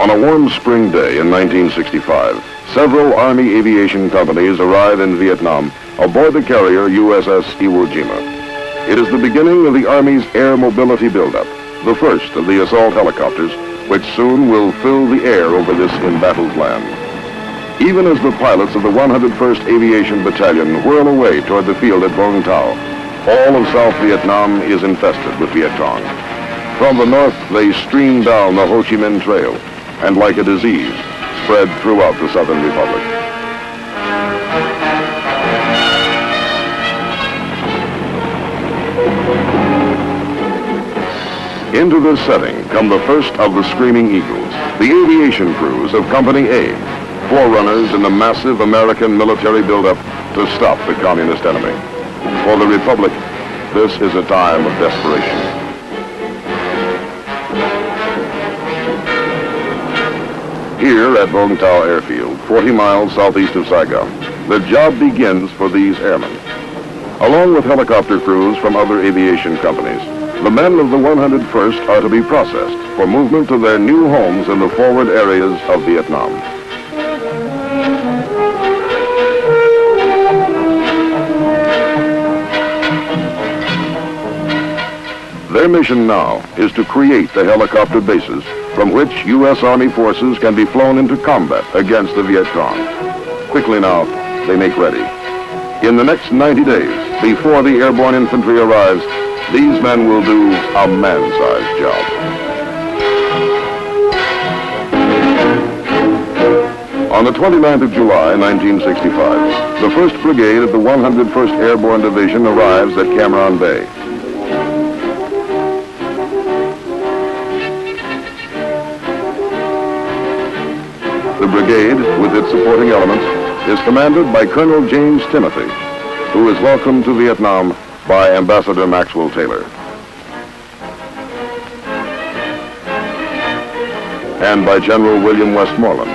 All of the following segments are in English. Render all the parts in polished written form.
On a warm spring day in 1965, several Army aviation companies arrive in Vietnam aboard the carrier USS Iwo Jima. It is the beginning of the Army's air mobility buildup, the first of the assault helicopters, which soon will fill the air over this embattled land. Even as the pilots of the 101st Aviation Battalion whirl away toward the field at Vung Tau, all of South Vietnam is infested with Viet Cong. From the north, they stream down the Ho Chi Minh Trail and, like a disease, spread throughout the Southern Republic. Into this setting come the first of the Screaming Eagles, the aviation crews of Company A, forerunners in the massive American military buildup to stop the communist enemy. For the Republic, this is a time of desperation. Here at Vung Tau Airfield, 40 miles southeast of Saigon, the job begins for these airmen. Along with helicopter crews from other aviation companies, the men of the 101st are to be processed for movement to their new homes in the forward areas of Vietnam. Their mission now is to create the helicopter bases from which U.S. Army forces can be flown into combat against the Viet Cong. Quickly now, they make ready. In the next 90 days, before the airborne infantry arrives, these men will do a man-sized job. On the 29th of July, 1965, the 1st Brigade of the 101st Airborne Division arrives at Cam Ranh Bay. The brigade, with its supporting elements, is commanded by Colonel James Timothy, who is welcomed to Vietnam by Ambassador Maxwell Taylor. And by General William Westmoreland.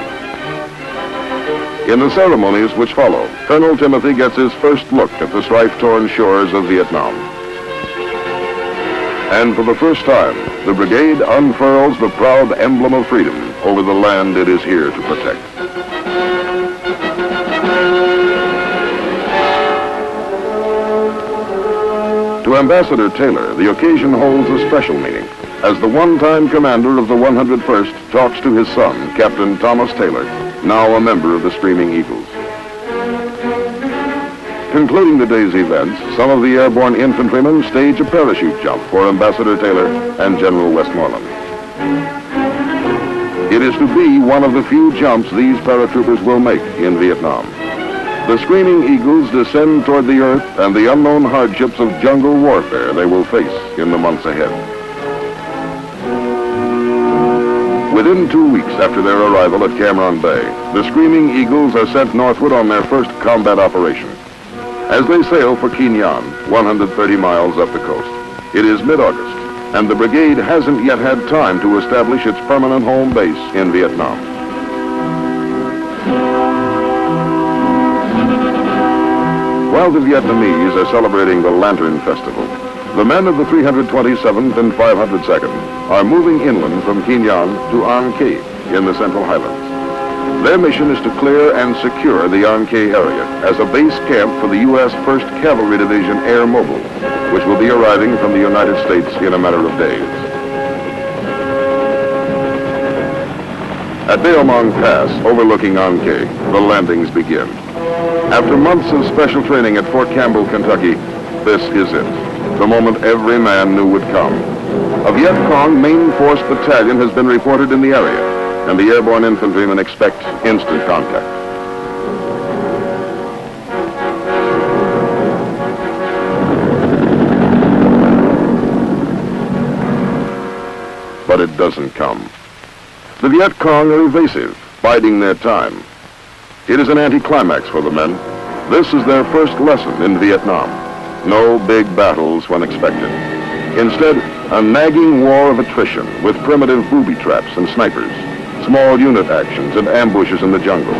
In the ceremonies which follow, Colonel Timothy gets his first look at the strife-torn shores of Vietnam. And for the first time, the brigade unfurls the proud emblem of freedom over the land it is here to protect. To Ambassador Taylor, the occasion holds a special meaning, as the one-time commander of the 101st talks to his son, Captain Thomas Taylor, now a member of the Screaming Eagles. Concluding the day's events, some of the airborne infantrymen stage a parachute jump for Ambassador Taylor and General Westmoreland. It is to be one of the few jumps these paratroopers will make in Vietnam. The Screaming Eagles descend toward the earth and the unknown hardships of jungle warfare they will face in the months ahead. Within 2 weeks after their arrival at Cam Ranh Bay, the Screaming Eagles are sent northward on their first combat operation. As they sail for Quy Nhon, 130 miles up the coast, it is mid-August, and the brigade hasn't yet had time to establish its permanent home base in Vietnam. While the Vietnamese are celebrating the Lantern Festival, the men of the 327th and 502nd are moving inland from Quy Nhon to An Khê in the Central Highlands. Their mission is to clear and secure the An Khê area as a base camp for the U.S. 1st Cavalry Division Air Mobile, which will be arriving from the United States in a matter of days. At Baeo Mang Pass, overlooking An Khê, the landings begin. After months of special training at Fort Campbell, Kentucky, this is it, the moment every man knew would come. A Viet Cong main force battalion has been reported in the area, and the airborne infantrymen expect instant contact. But it doesn't come. The Viet Cong are evasive, biding their time. It is an anticlimax for the men. This is their first lesson in Vietnam. No big battles when expected. Instead, a nagging war of attrition with primitive booby traps and snipers, small unit actions and ambushes in the jungle.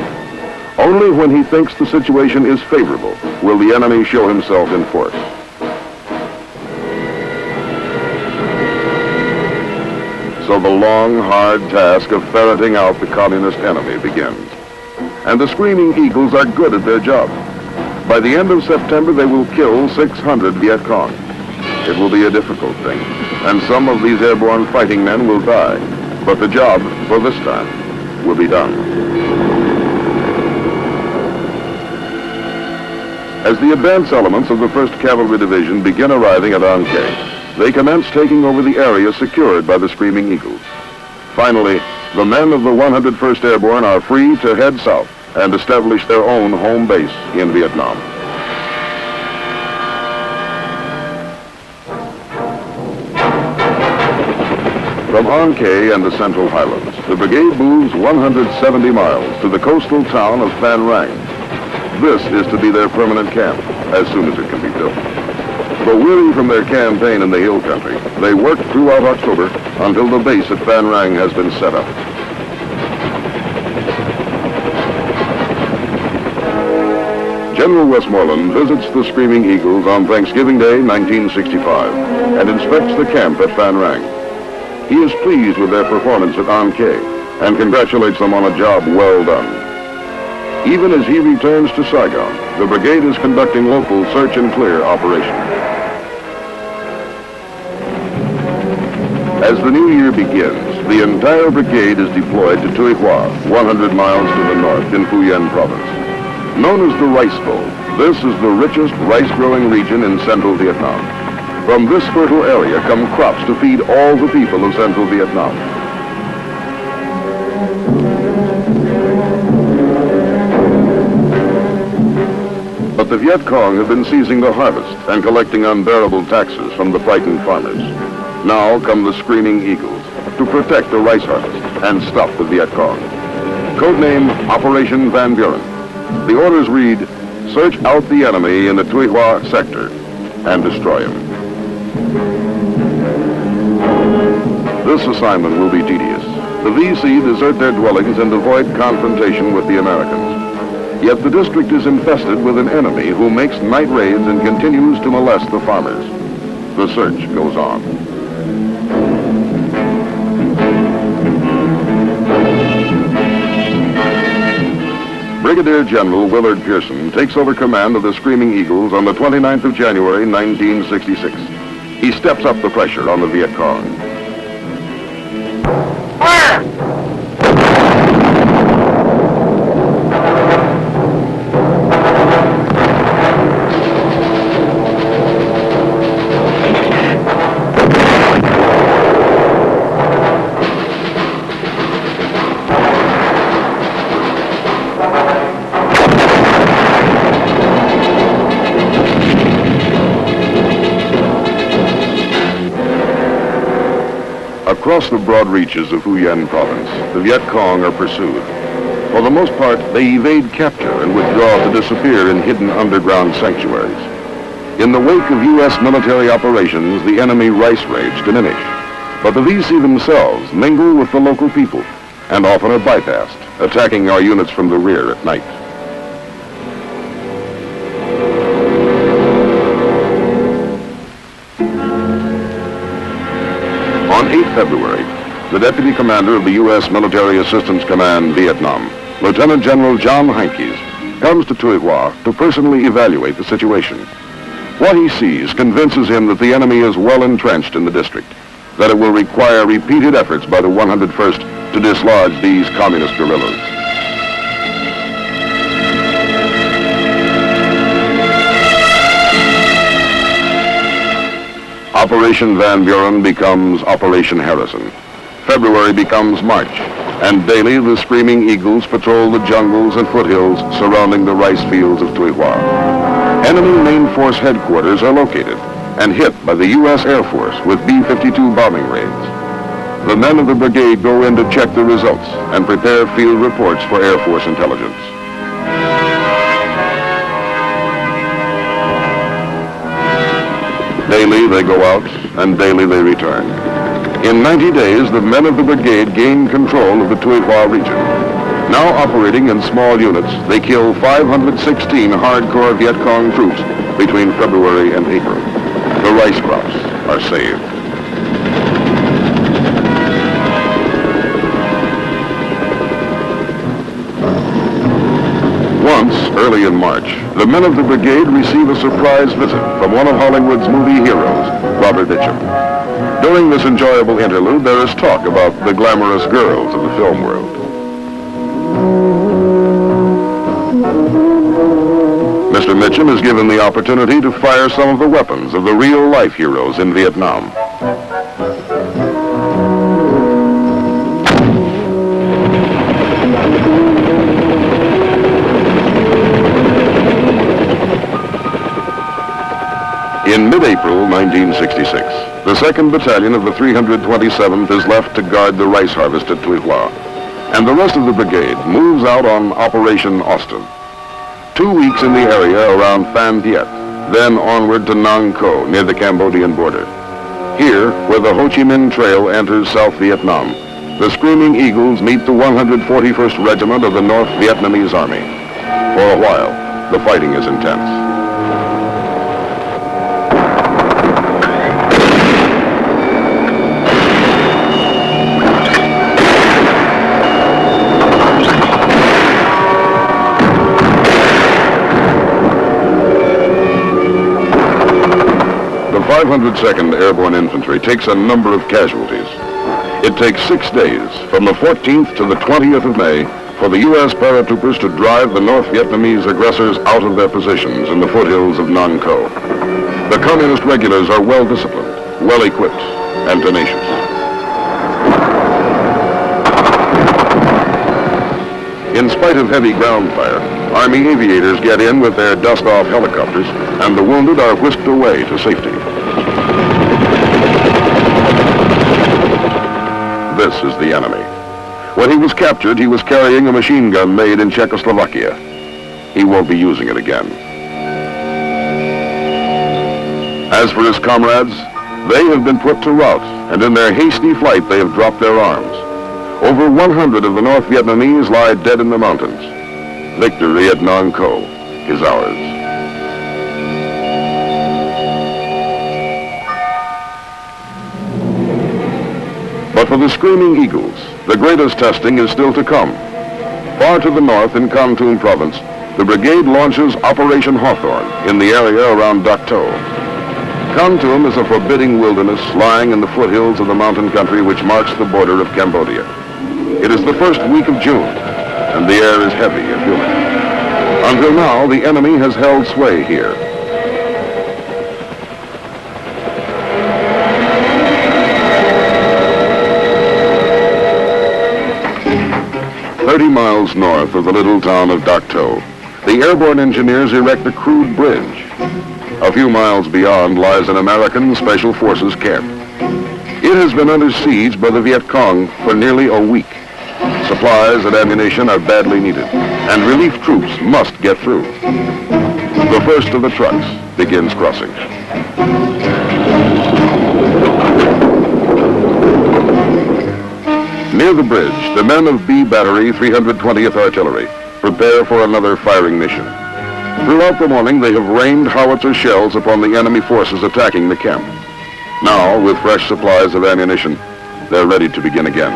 Only when he thinks the situation is favorable will the enemy show himself in force. So the long, hard task of ferreting out the communist enemy begins. And the Screaming Eagles are good at their job. By the end of September, they will kill 600 Viet Cong. It will be a difficult thing, and some of these airborne fighting men will die. But the job, for this time, will be done. As the advance elements of the 1st Cavalry Division begin arriving at An Khe, they commence taking over the area secured by the Screaming Eagles. Finally, the men of the 101st Airborne are free to head south and establish their own home base in Vietnam. From An Khe and the Central Highlands, the brigade moves 170 miles to the coastal town of Phan Rang. This is to be their permanent camp, as soon as it can be built. Though weary from their campaign in the hill country, they work throughout October until the base at Phan Rang has been set up. General Westmoreland visits the Screaming Eagles on Thanksgiving Day, 1965, and inspects the camp at Phan Rang. He is pleased with their performance at An Khe and congratulates them on a job well done. Even as he returns to Saigon, the brigade is conducting local search and clear operations. As the new year begins, the entire brigade is deployed to Tuy Hoa, 100 miles to the north in Phu Yen province. Known as the Rice Bowl, this is the richest rice-growing region in central Vietnam. From this fertile area come crops to feed all the people of central Vietnam. But the Viet Cong have been seizing the harvest and collecting unbearable taxes from the frightened farmers. Now come the Screaming Eagles to protect the rice harvest and stop the Viet Cong. Codename Operation Van Buren. The orders read, search out the enemy in the Tuy Hoa sector and destroy him. This assignment will be tedious. The VC desert their dwellings and avoid confrontation with the Americans. Yet the district is infested with an enemy who makes night raids and continues to molest the farmers. The search goes on. Brigadier General Willard Pearson takes over command of the Screaming Eagles on the 29th of January, 1966. He steps up the pressure on the Viet Cong. Fire! Across the broad reaches of Phu Yen province, the Viet Cong are pursued. For the most part, they evade capture and withdraw to disappear in hidden underground sanctuaries. In the wake of U.S. military operations, the enemy rice raids diminish. But the VC themselves mingle with the local people and often are bypassed, attacking our units from the rear at night. On 8 February, the Deputy Commander of the U.S. Military Assistance Command, Vietnam, Lieutenant General John Heinkes, comes to Tuy Hoa to personally evaluate the situation. What he sees convinces him that the enemy is well entrenched in the district, that it will require repeated efforts by the 101st to dislodge these communist guerrillas. Operation Van Buren becomes Operation Harrison. February becomes March, and daily the Screaming Eagles patrol the jungles and foothills surrounding the rice fields of Tuy Hoa. Enemy main force headquarters are located and hit by the U.S. Air Force with B-52 bombing raids. The men of the brigade go in to check the results and prepare field reports for Air Force intelligence. Daily they go out, and daily they return. In 90 days, the men of the brigade gain control of the Tuy Hoa region. Now operating in small units, they kill 516 hardcore Viet Cong troops between February and April. The rice crops are saved. Early in March, the men of the brigade receive a surprise visit from one of Hollywood's movie heroes, Robert Mitchum. During this enjoyable interlude, there is talk about the glamorous girls of the film world. Mr. Mitchum is given the opportunity to fire some of the weapons of the real-life heroes in Vietnam. In mid-April 1966, the 2nd Battalion of the 327th is left to guard the rice harvest at Tuy Hoa, and the rest of the brigade moves out on Operation Austin. 2 weeks in the area around Phan Thiet, then onward to Nang Co, near the Cambodian border. Here, where the Ho Chi Minh Trail enters South Vietnam, the Screaming Eagles meet the 141st Regiment of the North Vietnamese Army. For a while, the fighting is intense. The 502nd Airborne Infantry takes a number of casualties. It takes 6 days, from the 14th to the 20th of May, for the U.S. paratroopers to drive the North Vietnamese aggressors out of their positions in the foothills of Nang Co. The Communist regulars are well-disciplined, well-equipped, and tenacious. In spite of heavy ground fire, Army aviators get in with their dust-off helicopters, and the wounded are whisked away to safety. This is the enemy. When he was captured, he was carrying a machine gun made in Czechoslovakia. He won't be using it again. As for his comrades, they have been put to rout, and in their hasty flight they have dropped their arms. Over 100 of the North Vietnamese lie dead in the mountains. Victory at Nang Co is ours. But for the Screaming Eagles, the greatest testing is still to come. Far to the north in Kon Tum province, the brigade launches Operation Hawthorne in the area around Dak To. Kon Tum is a forbidding wilderness lying in the foothills of the mountain country which marks the border of Cambodia. It is the first week of June, and the air is heavy and humid. Until now, the enemy has held sway here. Miles north of the little town of Dak To, the airborne engineers erect a crude bridge. A few miles beyond lies an American Special Forces camp. It has been under siege by the Viet Cong for nearly a week. Supplies and ammunition are badly needed, and relief troops must get through. The first of the trucks begins crossing. Near the bridge, the men of B Battery 320th Artillery prepare for another firing mission. Throughout the morning, they have rained howitzer shells upon the enemy forces attacking the camp. Now, with fresh supplies of ammunition, they're ready to begin again.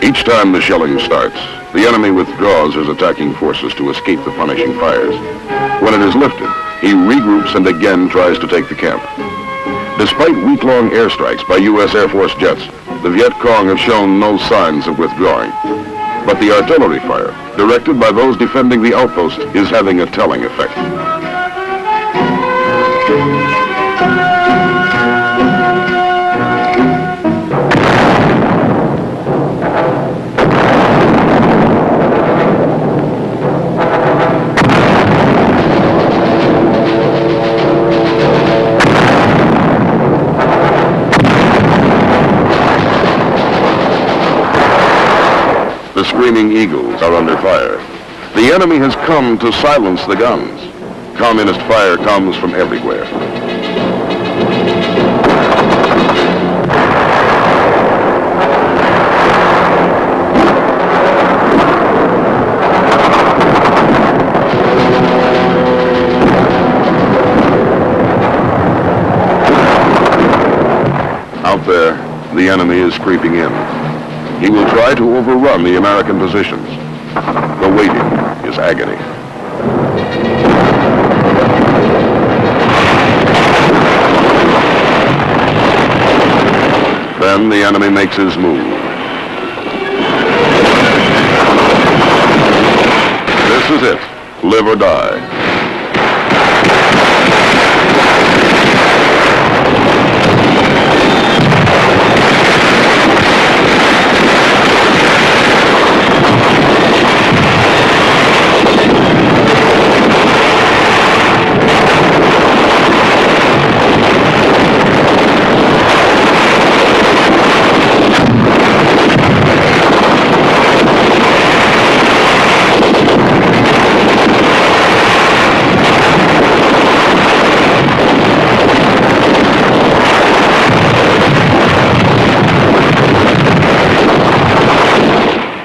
Each time the shelling starts, the enemy withdraws his attacking forces to escape the punishing fires. When it is lifted, he regroups and again tries to take the camp. Despite week-long airstrikes by U.S. Air Force jets, the Viet Cong have shown no signs of withdrawing. But the artillery fire, directed by those defending the outpost, is having a telling effect. The Screaming Eagles are under fire. The enemy has come to silence the guns. Communist fire comes from everywhere. Out there, the enemy is creeping in. He will try to overrun the American positions. The waiting is agony. Then the enemy makes his move. This is it. Live or die.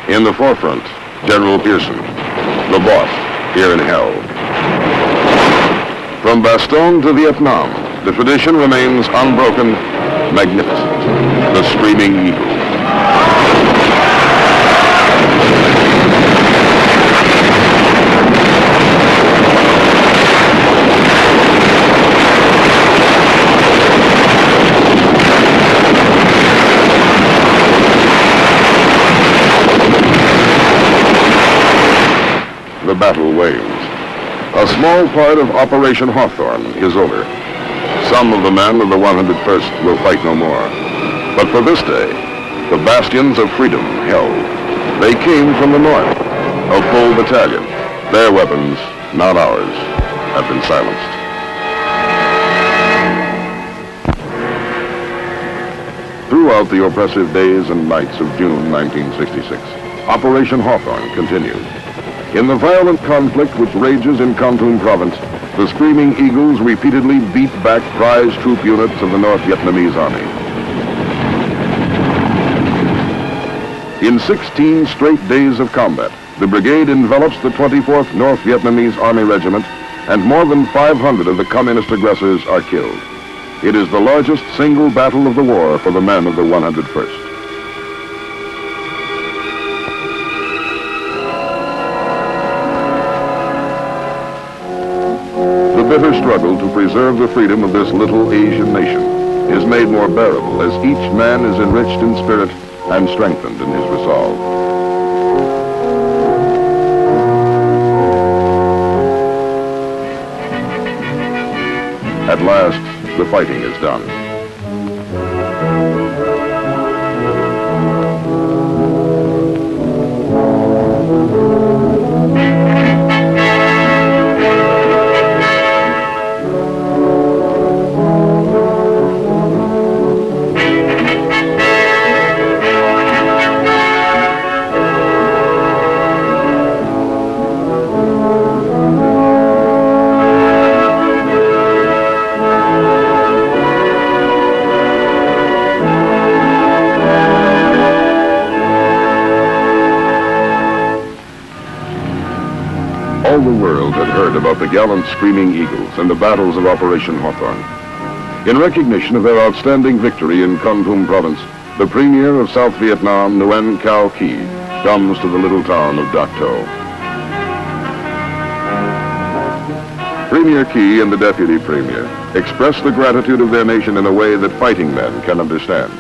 In the forefront, General Pearson, the boss, here in hell. From Bastogne to Vietnam, the tradition remains unbroken, magnificent. The Screaming Eagle. The battle wanes. A small part of Operation Hawthorne is over. Some of the men of the 101st will fight no more. But for this day, the bastions of freedom held. They came from the north, a full battalion. Their weapons, not ours, have been silenced. Throughout the oppressive days and nights of June 1966, Operation Hawthorne continued. In the violent conflict which rages in Kon Province, the Screaming Eagles repeatedly beat back prize troop units of the North Vietnamese Army. In 16 straight days of combat, the brigade envelops the 24th North Vietnamese Army Regiment, and more than 500 of the communist aggressors are killed. It is the largest single battle of the war for the men of the 101st. The bitter struggle to preserve the freedom of this little Asian nation is made more bearable as each man is enriched in spirit and strengthened in his resolve. At last, the fighting is done. All the world had heard about the gallant Screaming Eagles and the battles of Operation Hawthorne. In recognition of their outstanding victory in Kon Tum Province, the Premier of South Vietnam, Nguyen Cao Ky, comes to the little town of Dak To. Premier Ky and the Deputy Premier express the gratitude of their nation in a way that fighting men can understand.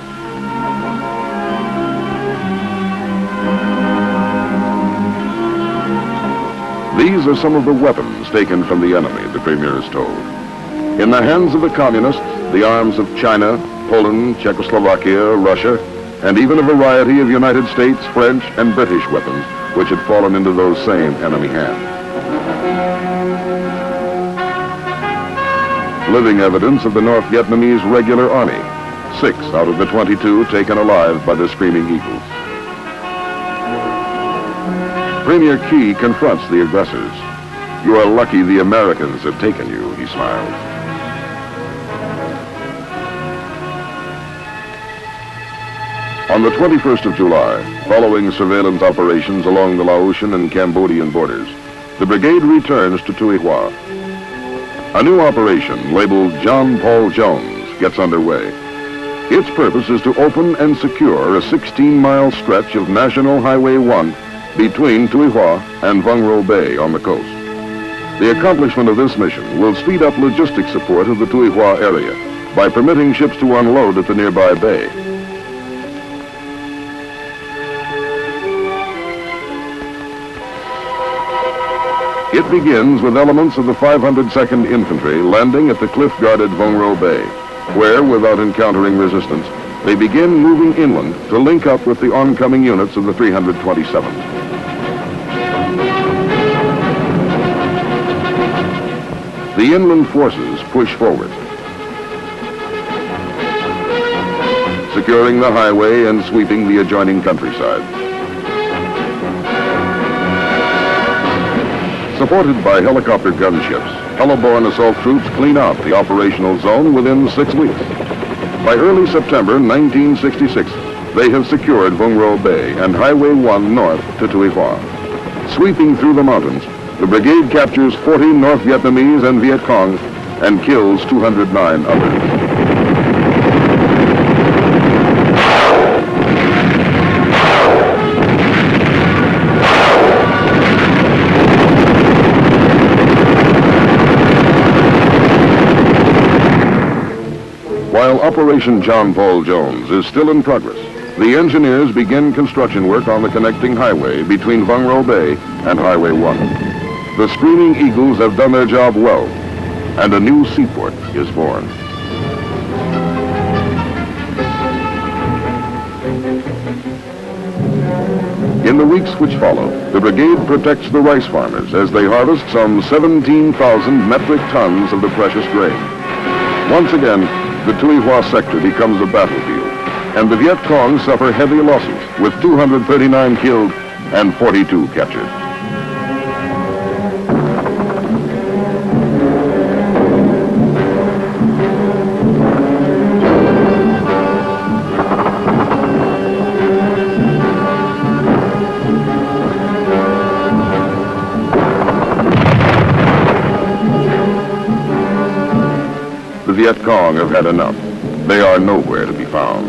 These are some of the weapons taken from the enemy, the Premier is told. In the hands of the communists, the arms of China, Poland, Czechoslovakia, Russia, and even a variety of United States, French, and British weapons, which had fallen into those same enemy hands. Living evidence of the North Vietnamese regular army, 6 out of the 22 taken alive by the Screaming Eagles. Premier Ky confronts the aggressors. "You are lucky the Americans have taken you," he smiles. On the 21st of July, following surveillance operations along the Laotian and Cambodian borders, the brigade returns to Tuy Hoa. A new operation labeled John Paul Jones gets underway. Its purpose is to open and secure a 16-mile stretch of National Highway 1 between Tuy Hoa and Vung Ro Bay on the coast. The accomplishment of this mission will speed up logistic support of the Tuy Hoa area by permitting ships to unload at the nearby bay. It begins with elements of the 502nd Infantry landing at the cliff-guarded Vung Ro Bay, where, without encountering resistance, they begin moving inland to link up with the oncoming units of the 327th. The inland forces push forward, securing the highway and sweeping the adjoining countryside. Supported by helicopter gunships, heli-borne assault troops clean out the operational zone within 6 weeks. By early September 1966, they have secured Vung Ro Bay and Highway 1 north to Tuy Hoa. Sweeping through the mountains, the brigade captures 40 North Vietnamese and Viet Cong and kills 209 others. While Operation John Paul Jones is still in progress, the engineers begin construction work on the connecting highway between Vung Ro Bay and Highway 1. The Screaming Eagles have done their job well, and a new seaport is born. In the weeks which follow, the brigade protects the rice farmers as they harvest some 17,000 metric tons of the precious grain. Once again, the Tuy Hoa sector becomes a battlefield, and the Viet Cong suffer heavy losses, with 239 killed and 42 captured. The Viet Cong have had enough. They are nowhere to be found.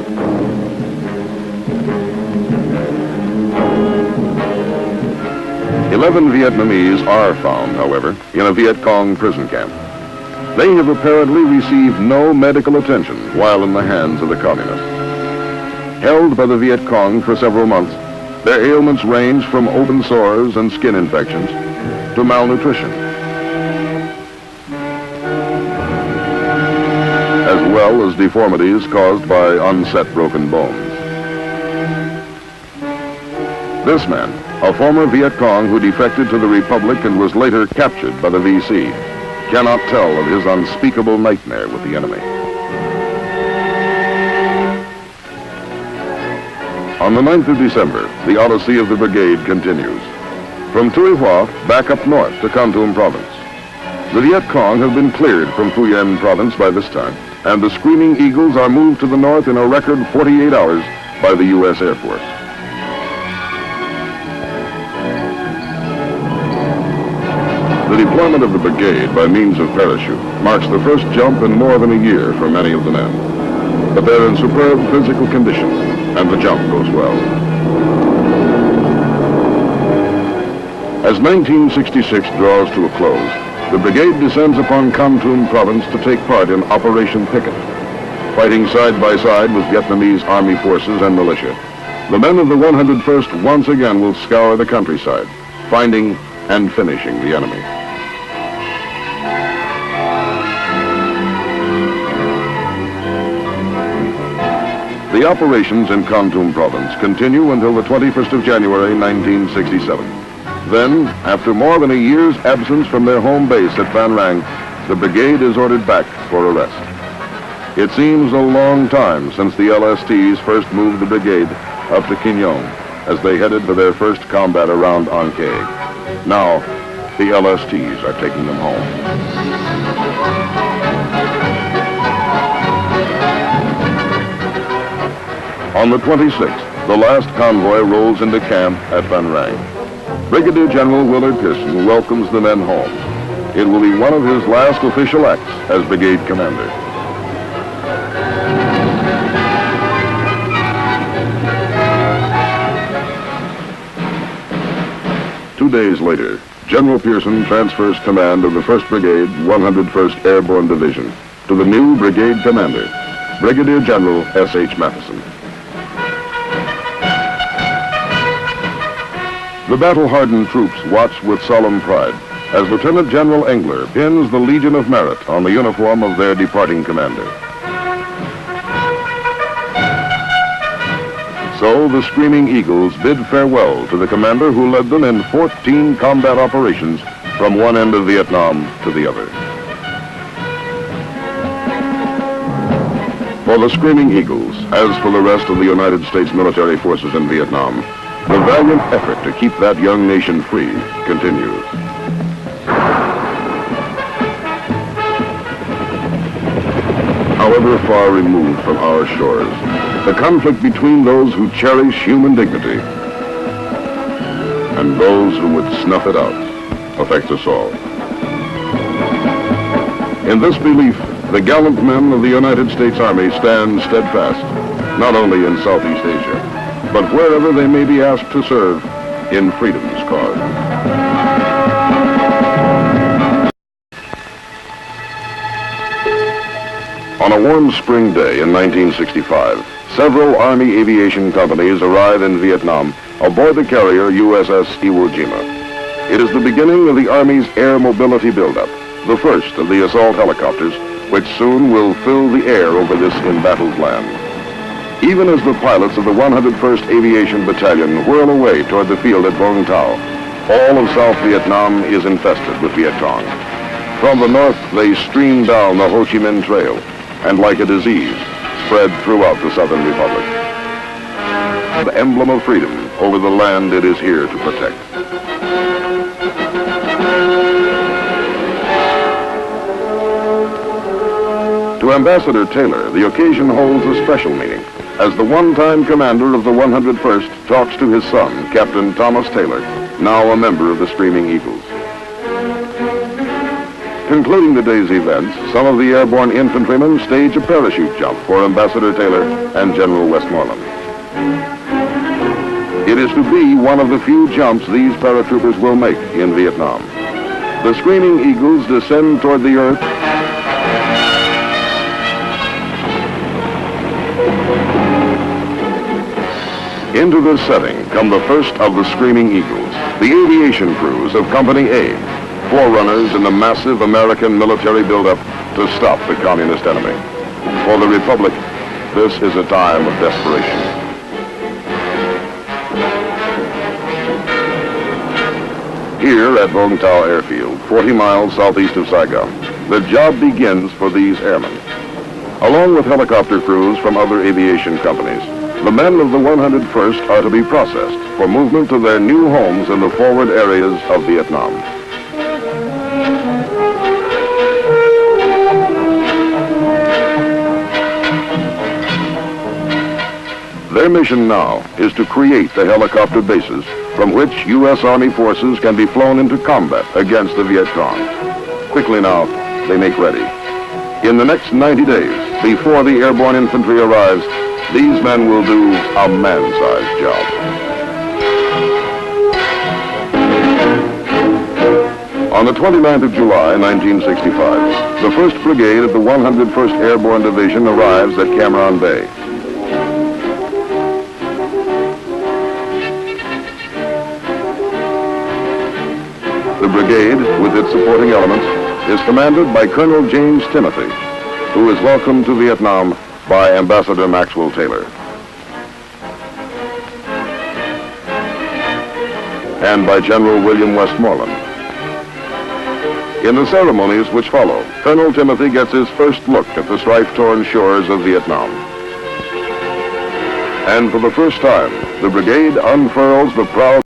"11 Vietnamese are found, however, in a Viet Cong prison camp. They have apparently received no medical attention while in the hands of the communists. Held by the Viet Cong for several months, their ailments range from open sores and skin infections to malnutrition, as well as deformities caused by unset broken bones. This man, a former Viet Cong who defected to the Republic and was later captured by the VC, cannot tell of his unspeakable nightmare with the enemy. On the 9th of December, the odyssey of the brigade continues. From Tuy Hoa, back up north to Kon Tum province. The Viet Cong have been cleared from Phu Yen province by this time, and the Screaming Eagles are moved to the north in a record 48 hours by the U.S. Air Force. The deployment of the brigade by means of parachute marks the first jump in more than a year for many of the men. But they're in superb physical condition, and the jump goes well. As 1966 draws to a close, the brigade descends upon Kon Tum province to take part in Operation Picket. Fighting side by side with Vietnamese army forces and militia, the men of the 101st once again will scour the countryside, finding and finishing the enemy. The operations in Kon Tum province continue until the 21st of January 1967. Then, after more than a year's absence from their home base at Phan Rang, the brigade is ordered back for a rest. It seems a long time since the LSTs first moved the brigade up to Kin Yong as they headed for their first combat around An Khe. Now, the LSTs are taking them home. On the 26th, the last convoy rolls into camp at Phan Rang. Brigadier General Willard Pearson welcomes the men home. It will be one of his last official acts as brigade commander. days later, General Pearson transfers command of the 1st Brigade, 101st Airborne Division to the new brigade commander, Brigadier General S.H. Matheson. The battle-hardened troops watch with solemn pride as Lieutenant General Engler pins the Legion of Merit on the uniform of their departing commander. So the Screaming Eagles bid farewell to the commander who led them in 14 combat operations from one end of Vietnam to the other. For the Screaming Eagles, as for the rest of the United States military forces in Vietnam, the valiant effort to keep that young nation free continues. However far removed from our shores, the conflict between those who cherish human dignity and those who would snuff it out affects us all. In this belief, the gallant men of the United States Army stand steadfast, not only in Southeast Asia, but wherever they may be asked to serve in freedom's cause. On a warm spring day in 1965, several Army aviation companies arrive in Vietnam aboard the carrier USS Iwo Jima. It is the beginning of the Army's air mobility buildup, the first of the assault helicopters, which soon will fill the air over this embattled land. Even as the pilots of the 101st Aviation Battalion whirl away toward the field at Vung Tau, all of South Vietnam is infested with Viet Cong. From the north, they stream down the Ho Chi Minh Trail, and like a disease, spread throughout the Southern Republic. The emblem of freedom over the land it is here to protect. To Ambassador Taylor, the occasion holds a special meaning, as the one-time commander of the 101st talks to his son, Captain Thomas Taylor, now a member of the Screaming Eagles. Concluding the day's events, some of the airborne infantrymen stage a parachute jump for Ambassador Taylor and General Westmoreland. It is to be one of the few jumps these paratroopers will make in Vietnam. The Screaming Eagles descend toward the earth Into this setting come the first of the Screaming Eagles, the aviation crews of Company A, forerunners in the massive American military buildup to stop the communist enemy. For the Republic, this is a time of desperation. Here at Vung Tau Airfield, 40 miles southeast of Saigon, the job begins for these airmen. Along with helicopter crews from other aviation companies, the men of the 101st are to be processed for movement to their new homes in the forward areas of Vietnam. Their mission now is to create the helicopter bases from which U.S. Army forces can be flown into combat against the Viet Cong. Quickly now, they make ready. In the next 90 days, before the airborne infantry arrives, these men will do a man-sized job. On the 29th of July, 1965, the 1st Brigade of the 101st Airborne Division arrives at Cam Ranh Bay. The brigade, with its supporting elements, is commanded by Colonel James Timothy, who is welcomed to Vietnam by Ambassador Maxwell Taylor, and by General William Westmoreland. In the ceremonies which follow, Colonel Timothy gets his first look at the strife-torn shores of Vietnam. And for the first time, the brigade unfurls the proud